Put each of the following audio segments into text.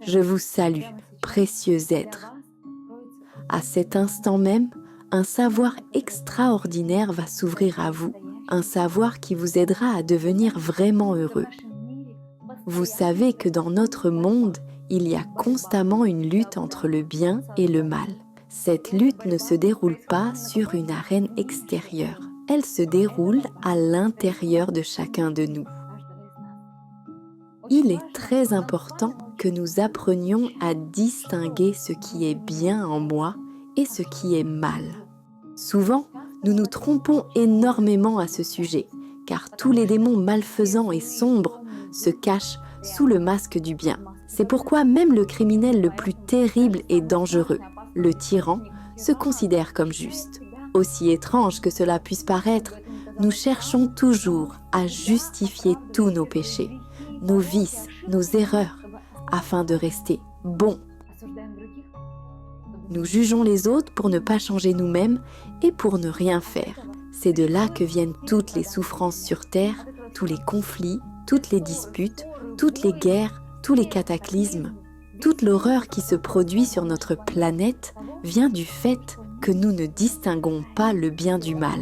Je vous salue, précieux être. À cet instant même, un savoir extraordinaire va s'ouvrir à vous, un savoir qui vous aidera à devenir vraiment heureux. Vous savez que dans notre monde, il y a constamment une lutte entre le bien et le mal. Cette lutte ne se déroule pas sur une arène extérieure. Elle se déroule à l'intérieur de chacun de nous. Il est très important que nous apprenions à distinguer ce qui est bien en moi et ce qui est mal. Souvent, nous nous trompons énormément à ce sujet, car tous les démons malfaisants et sombres se cachent sous le masque du bien. C'est pourquoi même le criminel le plus terrible et dangereux, le tyran, se considère comme juste. Aussi étrange que cela puisse paraître, nous cherchons toujours à justifier tous nos péchés, nos vices, nos erreurs, afin de rester bons. Nous jugeons les autres pour ne pas changer nous-mêmes et pour ne rien faire. C'est de là que viennent toutes les souffrances sur Terre, tous les conflits, toutes les disputes, toutes les guerres, tous les cataclysmes. Toute l'horreur qui se produit sur notre planète vient du fait que nous ne distinguons pas le bien du mal.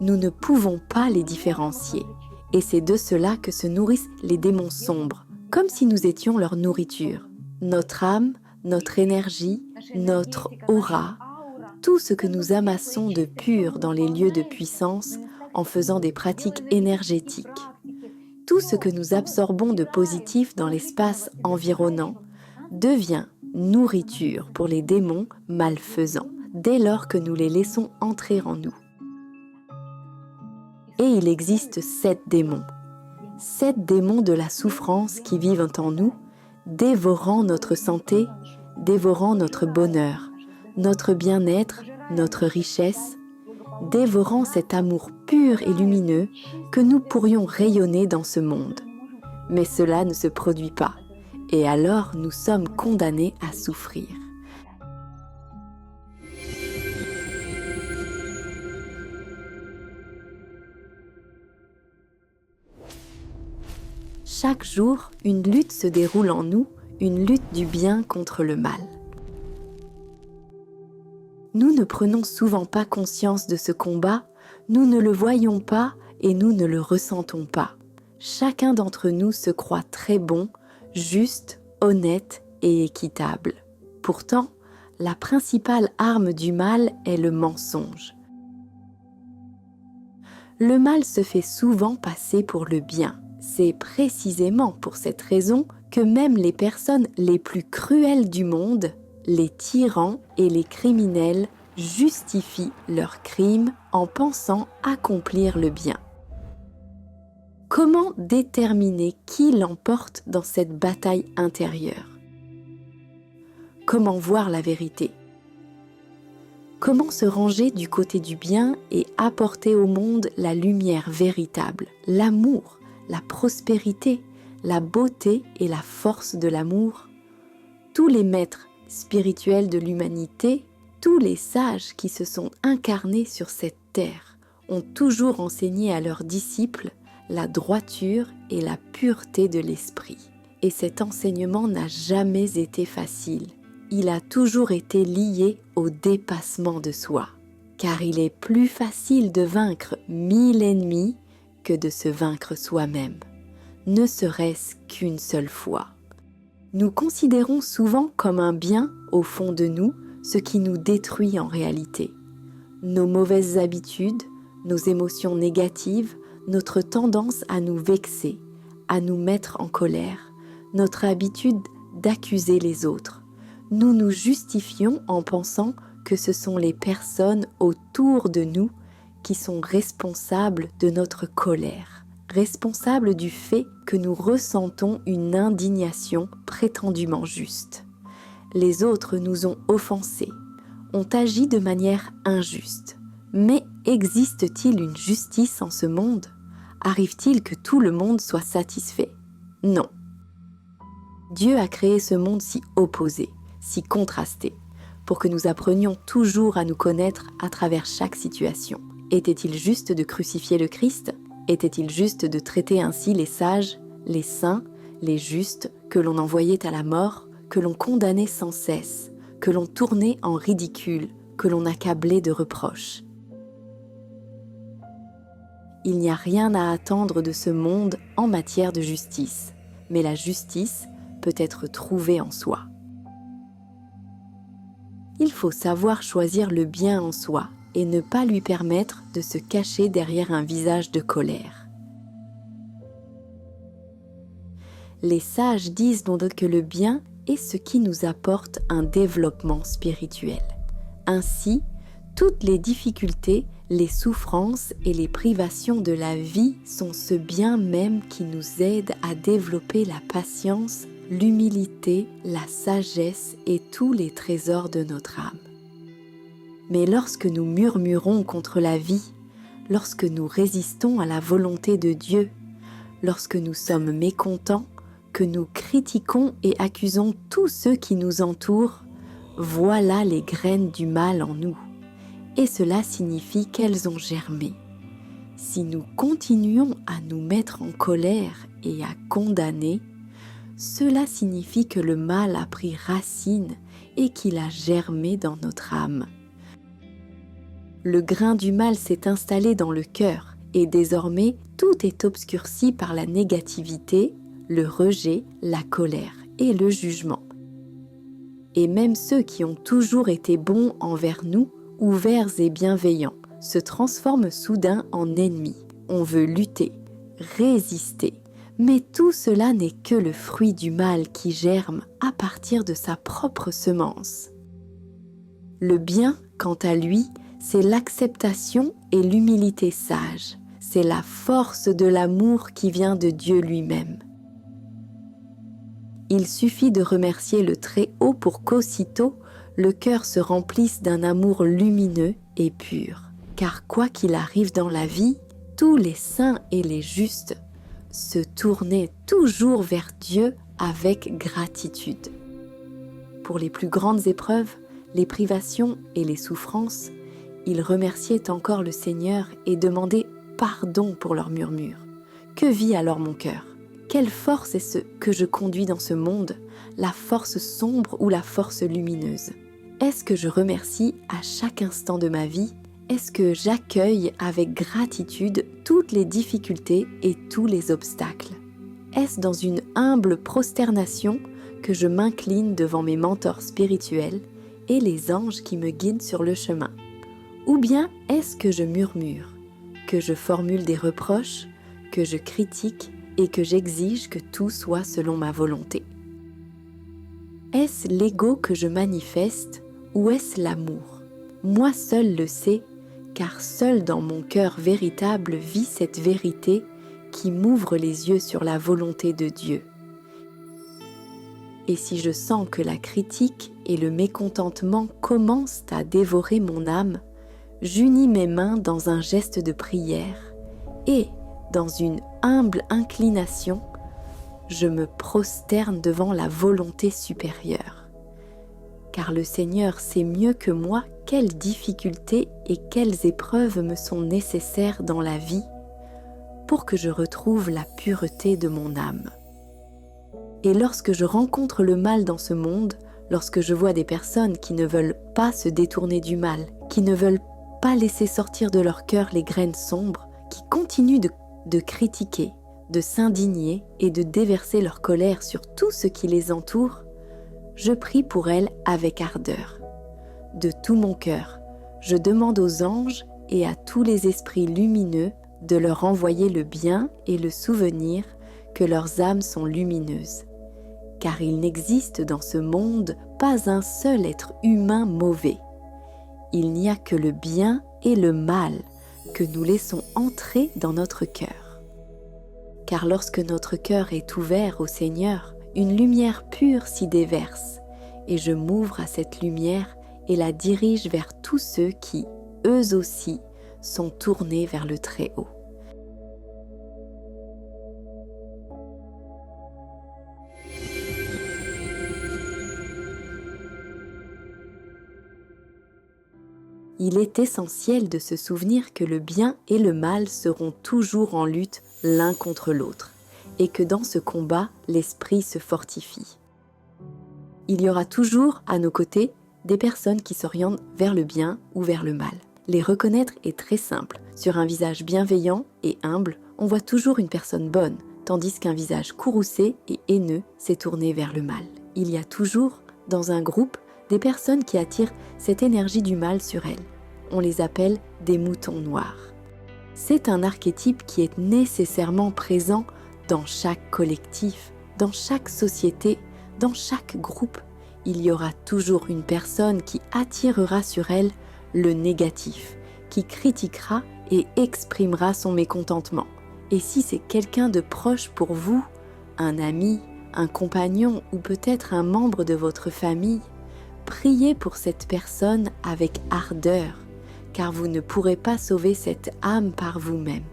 Nous ne pouvons pas les différencier. Et c'est de cela que se nourrissent les démons sombres, comme si nous étions leur nourriture. Notre âme, notre énergie, notre aura, tout ce que nous amassons de pur dans les lieux de puissance en faisant des pratiques énergétiques, tout ce que nous absorbons de positif dans l'espace environnant devient nourriture pour les démons malfaisants dès lors que nous les laissons entrer en nous. Et il existe 7 démons de la souffrance qui vivent en nous, dévorant notre santé, dévorant notre bonheur, notre bien-être, notre richesse, dévorant cet amour pur et lumineux que nous pourrions rayonner dans ce monde. Mais cela ne se produit pas, et alors nous sommes condamnés à souffrir. Chaque jour, une lutte se déroule en nous, une lutte du bien contre le mal. Nous ne prenons souvent pas conscience de ce combat, nous ne le voyons pas et nous ne le ressentons pas. Chacun d'entre nous se croit très bon, juste, honnête et équitable. Pourtant, la principale arme du mal est le mensonge. Le mal se fait souvent passer pour le bien. C'est précisément pour cette raison que même les personnes les plus cruelles du monde, les tyrans et les criminels, justifient leurs crimes en pensant accomplir le bien. Comment déterminer qui l'emporte dans cette bataille intérieure? Comment voir la vérité? Comment se ranger du côté du bien et apporter au monde la lumière véritable, l'amour, la prospérité, la beauté et la force de l'amour? Tous les maîtres spirituels de l'humanité, tous les sages qui se sont incarnés sur cette terre ont toujours enseigné à leurs disciples la droiture et la pureté de l'esprit. Et cet enseignement n'a jamais été facile. Il a toujours été lié au dépassement de soi, car il est plus facile de vaincre 1000 ennemis que de se vaincre soi-même, ne serait-ce qu'une seule fois. Nous considérons souvent comme un bien, au fond de nous, ce qui nous détruit en réalité. Nos mauvaises habitudes, nos émotions négatives, notre tendance à nous vexer, à nous mettre en colère, notre habitude d'accuser les autres. Nous nous justifions en pensant que ce sont les personnes autour de nous qui sont responsables de notre colère, responsables du fait que nous ressentons une indignation prétendument juste. Les autres nous ont offensés, ont agi de manière injuste. Mais existe-t-il une justice en ce monde? Arrive-t-il que tout le monde soit satisfait? Non. Dieu a créé ce monde si opposé, si contrasté, pour que nous apprenions toujours à nous connaître à travers chaque situation. Était-il juste de crucifier le Christ? Était-il juste de traiter ainsi les sages, les saints, les justes que l'on envoyait à la mort, que l'on condamnait sans cesse, que l'on tournait en ridicule, que l'on accablait de reproches. Il n'y a rien à attendre de ce monde en matière de justice, mais la justice peut être trouvée en soi. Il faut savoir choisir le bien en soi et ne pas lui permettre de se cacher derrière un visage de colère. Les sages disent donc que le bien est ce qui nous apporte un développement spirituel. Ainsi, toutes les difficultés, les souffrances et les privations de la vie sont ce bien même qui nous aide à développer la patience, l'humilité, la sagesse et tous les trésors de notre âme. Mais lorsque nous murmurons contre la vie, lorsque nous résistons à la volonté de Dieu, lorsque nous sommes mécontents, que nous critiquons et accusons tous ceux qui nous entourent, voilà les graines du mal en nous. Et cela signifie qu'elles ont germé. Si nous continuons à nous mettre en colère et à condamner, cela signifie que le mal a pris racine et qu'il a germé dans notre âme. Le grain du mal s'est installé dans le cœur et désormais tout est obscurci par la négativité, le rejet, la colère et le jugement. Et même ceux qui ont toujours été bons envers nous, ouverts et bienveillants, se transforment soudain en ennemis. On veut lutter, résister. Mais tout cela n'est que le fruit du mal qui germe à partir de sa propre semence. Le bien, quant à lui, c'est l'acceptation et l'humilité sage. C'est la force de l'amour qui vient de Dieu lui-même. Il suffit de remercier le Très-Haut pour qu'aussitôt, le cœur se remplisse d'un amour lumineux et pur. Car quoi qu'il arrive dans la vie, tous les saints et les justes se tournaient toujours vers Dieu avec gratitude. Pour les plus grandes épreuves, les privations et les souffrances, ils remerciaient encore le Seigneur et demandaient pardon pour leurs murmures. Que vit alors mon cœur ? Quelle force est ce que je conduis dans ce monde, la force sombre ou la force lumineuse ? Est-ce que je remercie à chaque instant de ma vie ? Est-ce que j'accueille avec gratitude toutes les difficultés et tous les obstacles ? Est-ce dans une humble prosternation que je m'incline devant mes mentors spirituels et les anges qui me guident sur le chemin ? Ou bien est-ce que je murmure, que je formule des reproches, que je critique et que j'exige que tout soit selon ma volonté ? Est-ce l'ego que je manifeste ou est-ce l'amour ? Moi seul le sais, car seul dans mon cœur véritable vit cette vérité qui m'ouvre les yeux sur la volonté de Dieu. Et si je sens que la critique et le mécontentement commencent à dévorer mon âme, j'unis mes mains dans un geste de prière et, dans une humble inclination, je me prosterne devant la volonté supérieure. Car le Seigneur sait mieux que moi quelles difficultés et quelles épreuves me sont nécessaires dans la vie pour que je retrouve la pureté de mon âme. Et lorsque je rencontre le mal dans ce monde, lorsque je vois des personnes qui ne veulent pas se détourner du mal, qui ne veulent pas laisser sortir de leur cœur les graines sombres, qui continuent de critiquer, de s'indigner et de déverser leur colère sur tout ce qui les entoure, je prie pour elles avec ardeur. De tout mon cœur, je demande aux anges et à tous les esprits lumineux de leur envoyer le bien et le souvenir que leurs âmes sont lumineuses. Car il n'existe dans ce monde pas un seul être humain mauvais. Il n'y a que le bien et le mal que nous laissons entrer dans notre cœur. Car lorsque notre cœur est ouvert au Seigneur, une lumière pure s'y déverse, et je m'ouvre à cette lumière et la dirige vers tous ceux qui, eux aussi, sont tournés vers le Très-Haut. Il est essentiel de se souvenir que le bien et le mal seront toujours en lutte l'un contre l'autre, et que dans ce combat, l'esprit se fortifie. Il y aura toujours à nos côtés des personnes qui s'orientent vers le bien ou vers le mal. Les reconnaître est très simple. Sur un visage bienveillant et humble, on voit toujours une personne bonne, tandis qu'un visage courroucé et haineux s'est tourné vers le mal. Il y a toujours, dans un groupe, des personnes qui attirent cette énergie du mal sur elles. On les appelle des moutons noirs. C'est un archétype qui est nécessairement présent dans chaque collectif, dans chaque société, dans chaque groupe. Il y aura toujours une personne qui attirera sur elle le négatif, qui critiquera et exprimera son mécontentement. Et si c'est quelqu'un de proche pour vous, un ami, un compagnon ou peut-être un membre de votre famille, priez pour cette personne avec ardeur, car vous ne pourrez pas sauver cette âme par vous-même.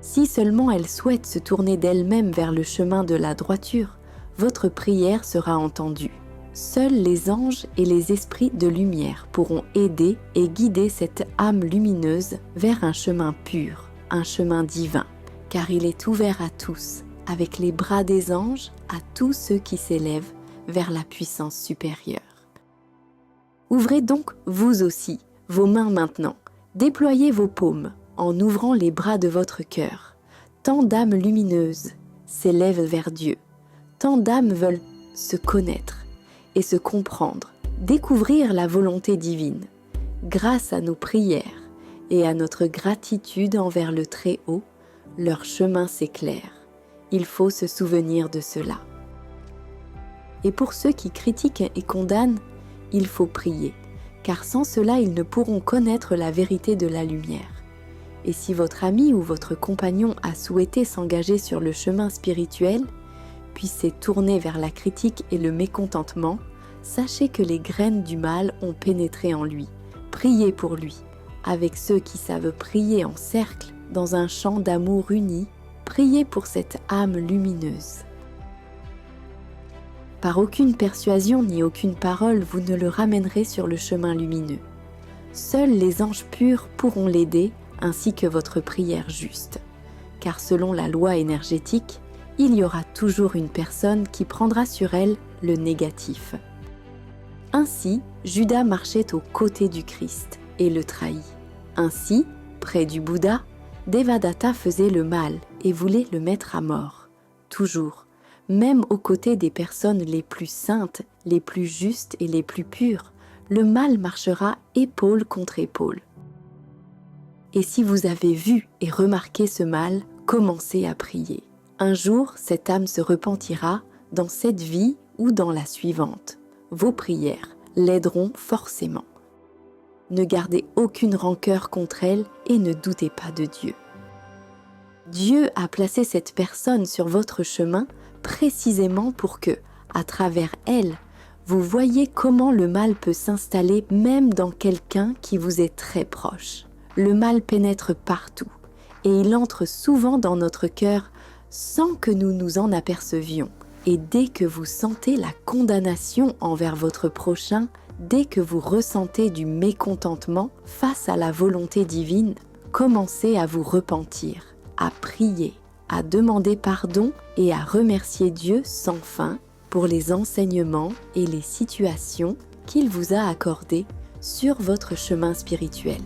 Si seulement elle souhaite se tourner d'elle-même vers le chemin de la droiture, votre prière sera entendue. Seuls les anges et les esprits de lumière pourront aider et guider cette âme lumineuse vers un chemin pur, un chemin divin, car il est ouvert à tous, avec les bras des anges à tous ceux qui s'élèvent vers la puissance supérieure. Ouvrez donc, vous aussi, vos mains maintenant. Déployez vos paumes en ouvrant les bras de votre cœur. Tant d'âmes lumineuses s'élèvent vers Dieu. Tant d'âmes veulent se connaître et se comprendre, découvrir la volonté divine. Grâce à nos prières et à notre gratitude envers le Très-Haut, leur chemin s'éclaire. Il faut se souvenir de cela. Et pour ceux qui critiquent et condamnent, il faut prier, car sans cela, ils ne pourront connaître la vérité de la lumière. Et si votre ami ou votre compagnon a souhaité s'engager sur le chemin spirituel, puis s'est tourné vers la critique et le mécontentement, sachez que les graines du mal ont pénétré en lui. Priez pour lui, avec ceux qui savent prier en cercle, dans un chant d'amour uni, priez pour cette âme lumineuse. Par aucune persuasion ni aucune parole, vous ne le ramènerez sur le chemin lumineux. Seuls les anges purs pourront l'aider, ainsi que votre prière juste. Car selon la loi énergétique, il y aura toujours une personne qui prendra sur elle le négatif. Ainsi, Judas marchait aux côtés du Christ et le trahit. Ainsi, près du Bouddha, Devadatta faisait le mal et voulait le mettre à mort. Toujours, même aux côtés des personnes les plus saintes, les plus justes et les plus pures, le mal marchera épaule contre épaule. Et si vous avez vu et remarqué ce mal, commencez à prier. Un jour, cette âme se repentira dans cette vie ou dans la suivante. Vos prières l'aideront forcément. Ne gardez aucune rancœur contre elle et ne doutez pas de Dieu. Dieu a placé cette personne sur votre chemin précisément pour que, à travers elle, vous voyez comment le mal peut s'installer même dans quelqu'un qui vous est très proche. Le mal pénètre partout et il entre souvent dans notre cœur sans que nous nous en apercevions. Et dès que vous sentez la condamnation envers votre prochain, dès que vous ressentez du mécontentement face à la volonté divine, commencez à vous repentir, à prier, à demander pardon et à remercier Dieu sans fin pour les enseignements et les situations qu'il vous a accordés sur votre chemin spirituel.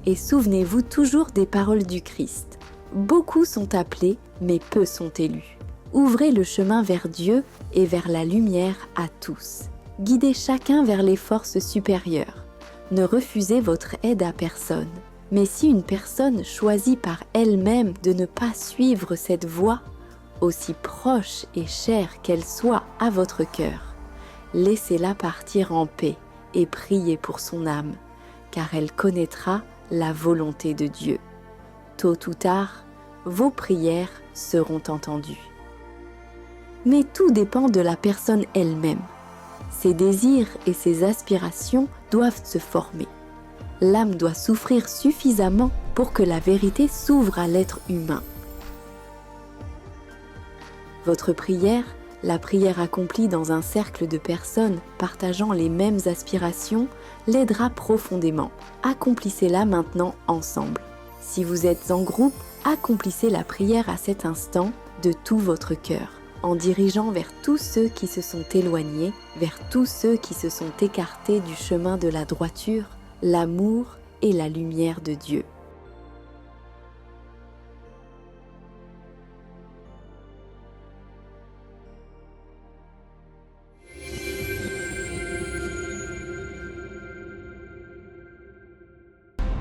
Et souvenez-vous toujours des paroles du Christ. Beaucoup sont appelés, mais peu sont élus. Ouvrez le chemin vers Dieu et vers la lumière à tous. Guidez chacun vers les forces supérieures. Ne refusez votre aide à personne. Mais si une personne choisit par elle-même de ne pas suivre cette voie, aussi proche et chère qu'elle soit à votre cœur, laissez-la partir en paix et priez pour son âme, car elle connaîtra la volonté de Dieu. Tôt ou tard, vos prières seront entendues. Mais tout dépend de la personne elle-même. Ses désirs et ses aspirations doivent se former. L'âme doit souffrir suffisamment pour que la vérité s'ouvre à l'être humain. Votre prière, la prière accomplie dans un cercle de personnes partageant les mêmes aspirations, l'aidera profondément. Accomplissez-la maintenant ensemble. Si vous êtes en groupe, accomplissez la prière à cet instant de tout votre cœur, en dirigeant vers tous ceux qui se sont éloignés, vers tous ceux qui se sont écartés du chemin de la droiture, l'amour et la lumière de Dieu.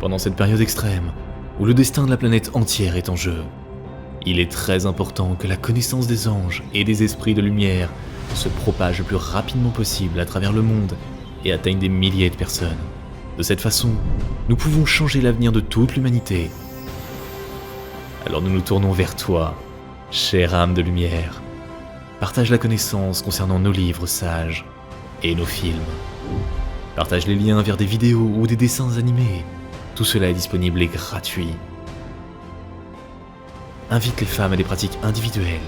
Pendant cette période extrême, où le destin de la planète entière est en jeu, il est très important que la connaissance des anges et des esprits de lumière se propage le plus rapidement possible à travers le monde et atteigne des milliers de personnes. De cette façon, nous pouvons changer l'avenir de toute l'humanité. Alors nous nous tournons vers toi, chère âme de lumière. Partage la connaissance concernant nos livres sages et nos films. Partage les liens vers des vidéos ou des dessins animés. Tout cela est disponible et gratuit. Invite les femmes à des pratiques individuelles,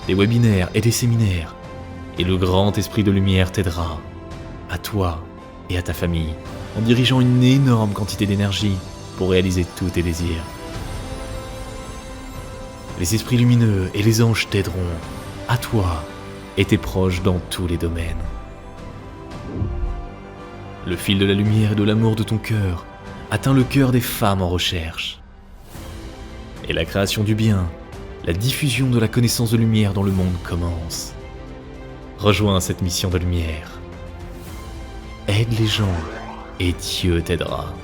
des webinaires et des séminaires, et le grand esprit de lumière t'aidera, à toi et à ta famille, en dirigeant une énorme quantité d'énergie pour réaliser tous tes désirs. Les esprits lumineux et les anges t'aideront, à toi et tes proches dans tous les domaines. Le fil de la lumière et de l'amour de ton cœur atteint le cœur des femmes en recherche. Et la création du bien, la diffusion de la connaissance de lumière dans le monde commence. Rejoins cette mission de lumière. Aide les gens et Dieu t'aidera.